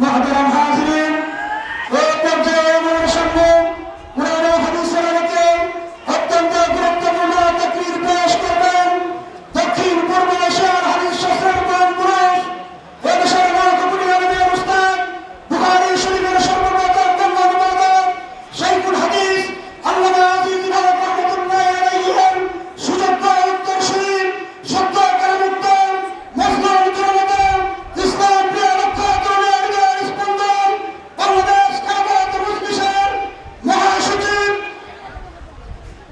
মুহতারাম হাজিরিন, এই পর্যায়ে আমার সামনে কোরআন ও হাদিসের আলোকে অত্যন্ত গুরুত্বপূর্ণ তাকরীর পেশ করবেন দক্ষিণ পূর্ব এশিয়ার হাদিস শাস্ত্রের পুরুষ, এদেশের মহাকবি আলমের উস্তাদ, বুখারী শরীফের সর্বপ্রথম বঙ্গ অনুবাদক শাইখুল হাদিস আল্লামা আজিজ ইমাম রহমাতুল্লাহ আলাইহির সুযোগ্য উত্তরসূরি, সত্য কালামুক্তম, মজলুম জনতা, ইসলাম প্রিয় লক্ষ্য তরুণের হৃদয়ের স্পন্দন, বাংলাদেশ খেলাফত মজলিসের মহাসচিব,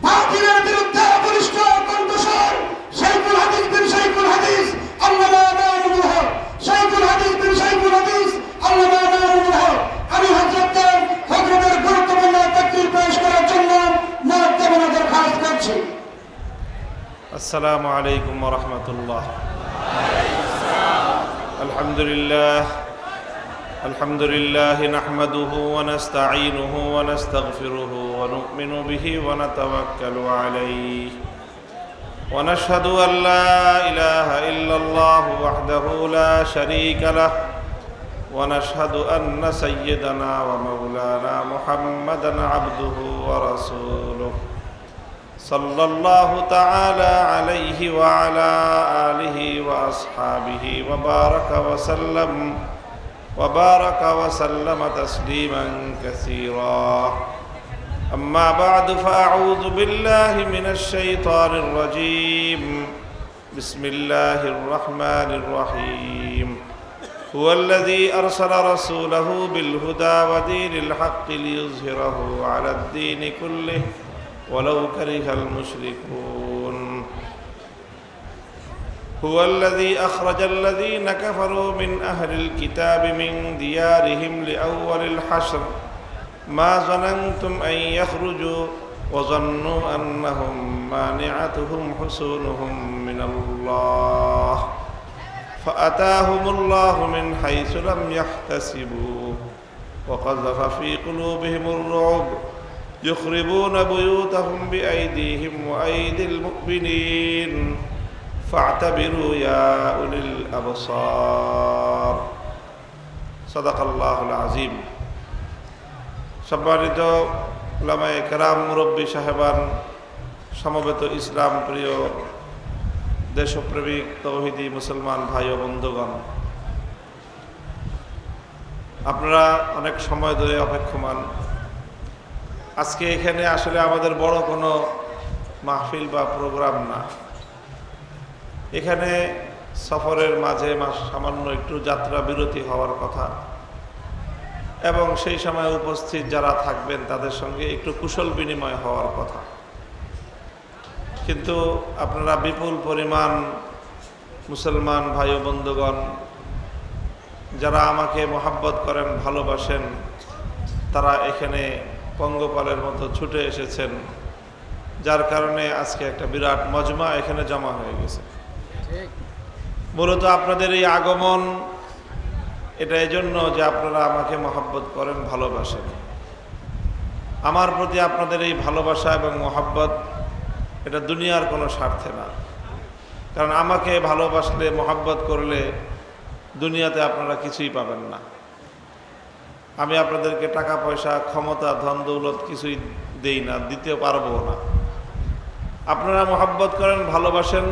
বাতিলের বিরুদ্ধে বলিষ্ঠ কণ্ঠস্বর শাইখুল হাদিস বিন শাইখুল হাদিস আল্লামা মামুনুল হক, শাইখুল হাদিস বিন শাইখুল হাদিস আল্লামা মামুনুল হক। আমি হযরতের গুরুত্বপূর্ণ তাকরীর পেশ করার জন্য মহত্তরভাবে দরখাস্ত করছি। السلام عليكم ورحمة الله. الحمد لله نحمده ونستعينه ونستغفره ونؤمن به ونتوكل عليه ونشهد أن لا إله إلا الله وحده لا شريك له ونشهد أن سيدنا ومولانا محمدا عبده ورسوله صلى الله تعالى عليه وعلى آله وأصحابه وبارك وسلم تسليما كثيرا. أما بعد فأعوذ بالله من الشيطان الرجيم. بسم الله الرحمن الرحيم. هو الذي أرسل رسوله بالهدى ودين الحق ليظهره على الدين كله ولو كره المشركون. هو الذي أخرج الذين كفروا من أهل الكتاب من ديارهم لأول الحشر ما ظننتم أن يخرجوا وظنوا أنهم مانعتهم حصونهم من الله فأتاهم الله من حيث لم يحتسبوا وقذف في قلوبهم الرعب يخربون بيوتهم بأيديهم وأيدي المؤمنين فاعتبروا يا أولي الأبصار. صدق الله العظيم. সম্মানিত উলামায়ে কেরাম, মুরব্বী সাহেবান, সমবেত ইসলাম প্রিয় দেশপ্রেমিক তৌহিদি মুসলমান ভাই ও বন্ধুগণ, আপনারা অনেক সময় ধরে অপেক্ষমান। আজকে এখানে আসলে আমাদের বড় কোনো মাহফিল বা প্রোগ্রাম না। এখানে সফরের মাঝে সামান্য একটু যাত্রা বিরতি হওয়ার কথা এবং সেই সময় উপস্থিত যারা থাকবেন তাদের সঙ্গে একটু কুশল বিনিময় হওয়ার কথা। কিন্তু আপনারা বিপুল পরিমাণ মুসলমান ভাই ও বন্ধুগণ যারা আমাকে মহাব্বত করেন, ভালোবাসেন, তারা এখানে পঙ্গপালের মতো ছুটে এসেছেন, যার কারণে আজকে একটা বিরাট মজমা এখানে জমা হয়ে গেছে। মূলত আপনাদের এই আগমন এটা এজন্য যে আপনারা আমাকে মহাব্বত করেন, ভালোবাসেন। আমার প্রতি আপনাদের এই ভালোবাসা এবং মহাব্বত এটা দুনিয়ার কোনো স্বার্থে না। কারণ আমাকে ভালোবাসলে, মহাব্বত করলে দুনিয়াতে আপনারা কিছুই পাবেন না। আমি আপনাদেরকে টাকা পয়সা, ক্ষমতা, ধন দৌলত কিছুই দেই না, দিতে পারবো না। আপনারা মহাব্বত করেন, ভালোবাসেন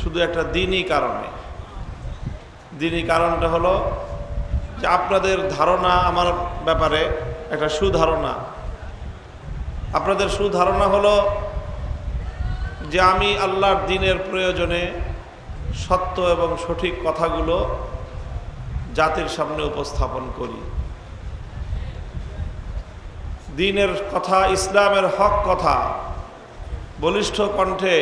শুধু একটা দ্বীনি কারণে। দ্বীনি কারণটা হলো যে আপনাদের ধারণা আমার ব্যাপারে একটা সুধারণা। আপনাদের সুধারণা হলো যে আমি আল্লাহর দ্বীনের প্রয়োজনে সত্য এবং সঠিক কথাগুলো জাতির সামনে উপস্থাপন করি। দ্বীনের কথা, ইসলামের হক কথা বলিষ্ঠ কণ্ঠে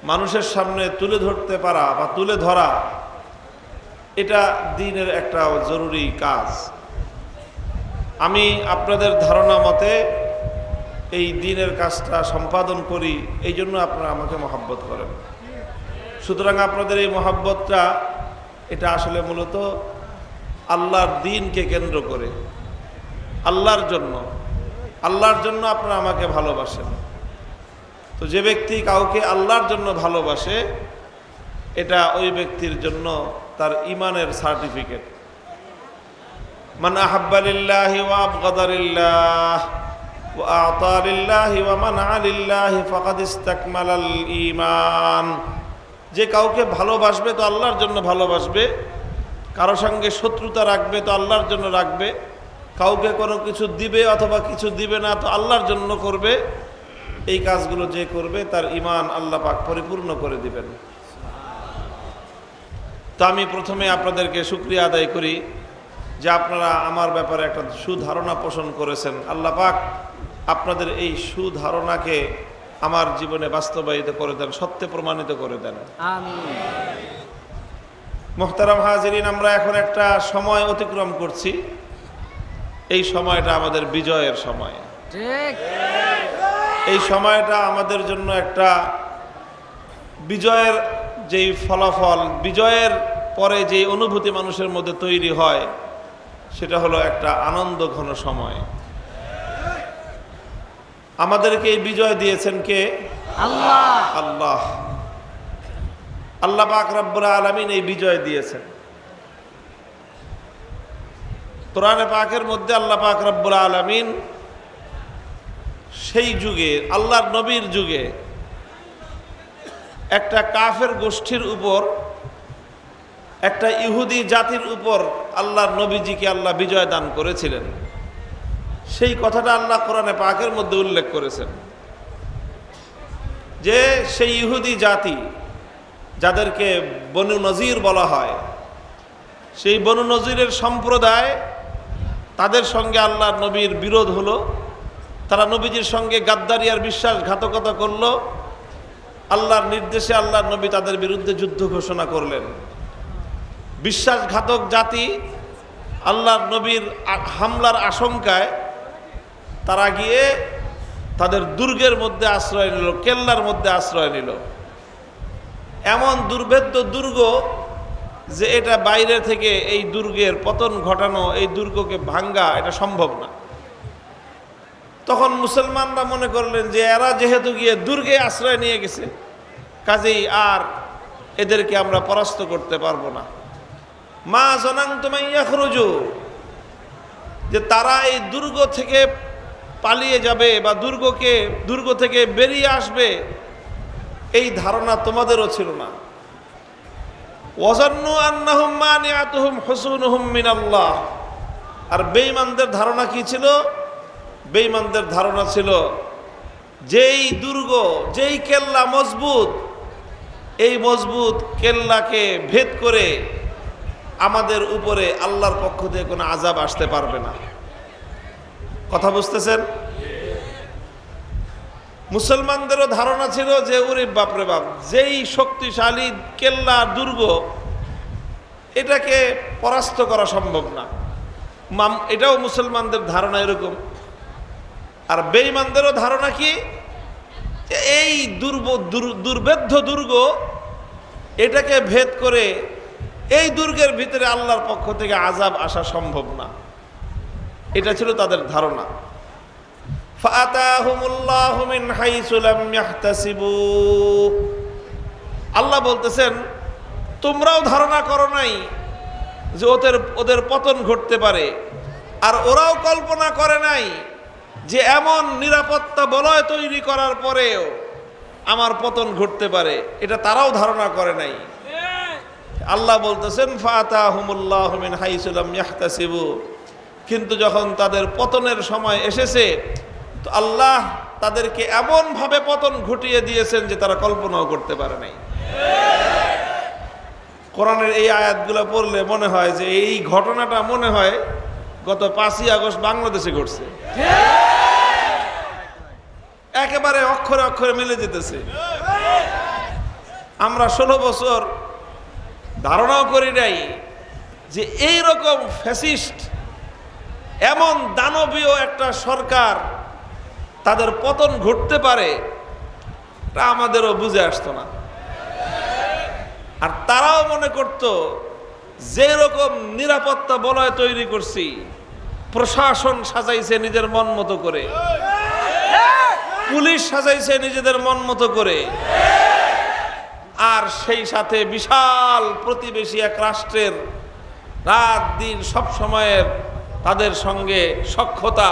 মানুষের সামনে তুলে ধরতে পারা বা তুলে ধরা, এটা দ্বীনের একটা জরুরি কাজ। আমি আপনাদের ধারণা মতে এই দ্বীনের কাজটা সম্পাদন করি, এই জন্য আপনারা আমাকে মহাব্বত করেন। সুতরাং আপনাদের এই মহাব্বতটা এটা আসলে মূলত আল্লাহর দ্বীনকে কেন্দ্র করে, আল্লাহর জন্য আপনারা আমাকে ভালোবাসেন। তো যে ব্যক্তি কাউকে আল্লাহর জন্য ভালোবাসে, এটা ওই ব্যক্তির জন্য তার ঈমানের সার্টিফিকেট। মান আহাব্বা লিল্লাহি ওয়া আবগাদা লিল্লাহ ওয়া আ'তা লিল্লাহি ওয়া মানআ লিল্লাহি ফাকাদ ইসতাকমালাল ঈমান। যে কাউকে ভালোবাসবে তো আল্লাহর জন্য ভালোবাসবে, কারো সঙ্গে শত্রুতা রাখবে তো আল্লাহর জন্য রাখবে, কাউকে কোনো কিছু দিবে অথবা কিছু দিবে না তো আল্লাহর জন্য করবে। এই কাজগুলো যে করবে তার ঈমান আল্লাহ পাক পরিপূর্ণ করে দিবেন। তো আমি প্রথমে আপনাদেরকে শুকরিয়া আদায় করি যে আপনারা আমার ব্যাপারে একটা সুধারণা পোষণ করেছেন। আল্লাহ পাক আপনাদের এই সুধারণাকে আমার জীবনে বাস্তবায়িত করে দেন, সত্যে প্রমাণিত করে দেন। আমিন। মুহতারাম হাজিরিন, আমরা এখন একটা সময় অতিক্রম করছি। এই সময়টা আমাদের বিজয়ের সময়। ঠিক। এই সময়টা আমাদের জন্য একটা বিজয়ের যেই ফলাফল, বিজয়ের পরে যেই অনুভূতি মানুষের মধ্যে তৈরি হয়, সেটা হলো একটা আনন্দ ঘন সময়। আমাদেরকে এই বিজয় দিয়েছেন কে? আল্লাহ। আল্লাহ। আল্লাহ পাক রব্বুল আলামিন এই বিজয় দিয়েছেন। কোরআনে পাকের মধ্যে আল্লাহ পাক রব্বুল আলামিন সেই যুগে, আল্লাহর নবীর যুগে, একটা কাফের গোষ্ঠীর উপর, একটা ইহুদি জাতির উপর আল্লাহর নবীজিকে আল্লাহ বিজয় দান করেছিলেন। সেই কথাটা আল্লাহ কোরআনে পাকের মধ্যে উল্লেখ করেছেন যে সেই ইহুদি জাতি, যাদেরকে বনু নজির বলা হয়, সেই বনু নজিরের সম্প্রদায়, তাদের সঙ্গে আল্লাহর নবীর বিরোধ হলো। তারা নবীজির সঙ্গে গাদ্দারি আর বিশ্বাসঘাতকতা করলো। আল্লাহর নির্দেশে আল্লাহর নবী তাদের বিরুদ্ধে যুদ্ধ ঘোষণা করলেন। বিশ্বাসঘাতক জাতি আল্লাহর নবীর হামলার আশঙ্কায় তারা গিয়ে তাদের দুর্গের মধ্যে আশ্রয় নিল, কেল্লার মধ্যে আশ্রয় নিল। এমন দুর্ভেদ্য দুর্গ যে এটা বাইরে থেকে এই দুর্গের পতন ঘটানো, এই দুর্গকে ভাঙ্গা এটা সম্ভব না। তখন মুসলমানরা মনে করলেন যে এরা যেহেতু গিয়ে দুর্গে আশ্রয় নিয়ে গেছে, কাজেই আর এদেরকে আমরা পরাস্ত করতে পারবো না। মা জানানতুম আন ইয়াখরুজু, যে তারা এই দুর্গ থেকে পালিয়ে যাবে বা দুর্গ থেকে বেরিয়ে আসবে, এই ধারণা তোমাদেরও ছিল না। ওয়াজান্নু আন্নাহুম মানিআতুহুম হুসুনুহুম মিনাল্লাহ। আর বেঈমানদের ধারণা কি ছিল? বেঈমানদের ধারণা ছিল যেই দুর্গ, যেই কেল্লা মজবুত, এই মজবুত কেল্লাকে ভেদ করে আমাদের উপরে আল্লাহর পক্ষ থেকে কোনো আযাব আসতে পারবে না। কথা বুঝতেছেন? মুসলমানদেরও ধারণা ছিল যে ওরে বাপরে বাপ, যেই শক্তিশালী কেল্লা দুর্গ, এটাকে পরাস্ত করা সম্ভব না। এটাও মুসলমানদের ধারণা এরকম। আর বেঈমানদেরও ধারণা কি? যে এই দুর্ভেদ্য দুর্গ, এটাকে ভেদ করে এই দুর্গের ভিতরে আল্লাহর পক্ষ থেকে আযাব আসা সম্ভব না। এটা ছিল তাদের ধারণা। ফাআতাহুমুল্লাহু মিন হাইসু লাম ইয়াহতাসিবু। আল্লাহ বলতেছেন, তোমরাও ধারণা করো নাই যে ওদের পতন ঘটতে পারে, আর ওরাও কল্পনা করে নাই যে এমন নিরাপত্তা বলয় তৈরি করার পরেও আমার পতন ঘটতে পারে। এটা তারাও ধারণা করে নাই। আল্লাহ বলতেছেন ফাআতাহুমুল্লাহু মিন হাইসু লাম ইয়াহতাসিবু। কিন্তু যখন তাদের পতনের সময় এসেছে, তো আল্লাহ তাদেরকে এমনভাবে পতন ঘটিয়ে দিয়েছেন যে তারা কল্পনাও করতে পারে নাই। কোরআনের এই আয়াতগুলো পড়লে মনে হয় যে এই ঘটনাটা মনে হয় গত 5ই আগস্ট বাংলাদেশে ঘটছে। একেবারে অক্ষরে অক্ষরে মিলে যেতেছে। আমরা 16 বছর ধারণাও করি নাই যে এই রকম ফ্যাসিস্ট, এমন দানবীয় একটা সরকার, তাদের পতন ঘটতে পারে, তা আমাদেরও বুঝে আসতো না। আর তারাও মনে করত যে রকম নিরাপত্তা বলয় তৈরি করছি, প্রশাসন সাজাইছে নিজের মন মতো করে, পুলিশ সাজাইছে নিজেদের মন মতো করে, আর সেই সাথে বিশাল প্রতিবেশী এক রাষ্ট্রের রাত দিন সব সময়ের তাদের সঙ্গে সখ্যতা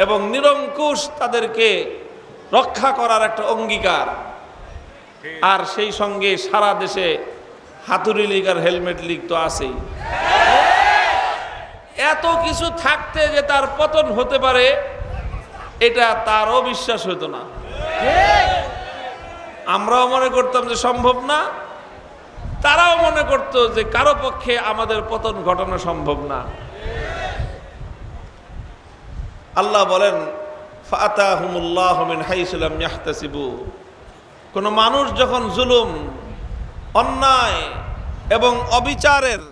এবং নিরঙ্কুশ তাদেরকে রক্ষা করার একটা অঙ্গীকার। আর সেই সঙ্গে সারা দেশে হাতুড়ি লীগ আর হেলমেট লীগ তো আছেই। এত কিছু থাকতে যে তার পতন হতে পারে এটা তারও বিশ্বাস হতো না। আমরাও মনে করতাম যে সম্ভব না, তারাও মনে করত যে কারো পক্ষে আমাদের পতন ঘটানো সম্ভব না। আল্লাহ বলেন ফাতাহুমুল্লাহু মিন হাইসু লাম ইয়াহতাসিবু। কোন মানুষ যখন জুলুম, অন্যায় এবং অবিচারের